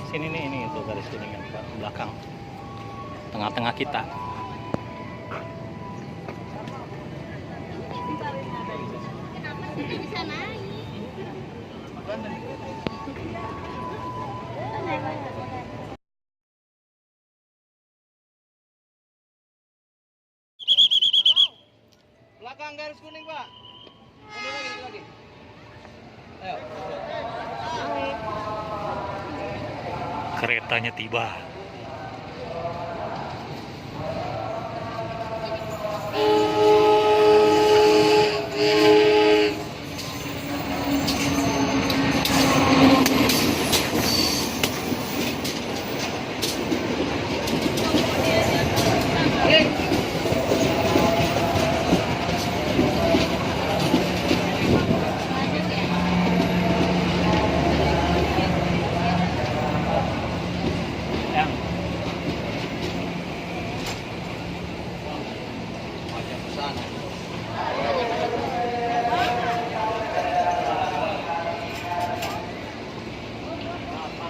Sini nih, ini itu garis kuning yang ke belakang. Tengah-tengah kita. Bisa naik. Belakang garis kuning, Pak. Mundur lagi. Ayo. Keretanya tiba. Yang Macam sana.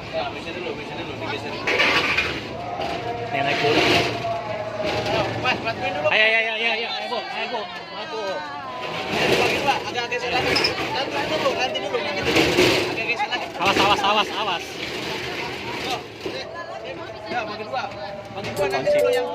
Ya, geser dulu, digeser. ini naik dulu. Ayo, Mas, bantuin dulu. Ayo, Bu. Maju. Bagian, Pak, agak geser lagi, Pak. Nanti dulu. Agak geser lagi. Awas. Ya, bagi dua nanti dulu yang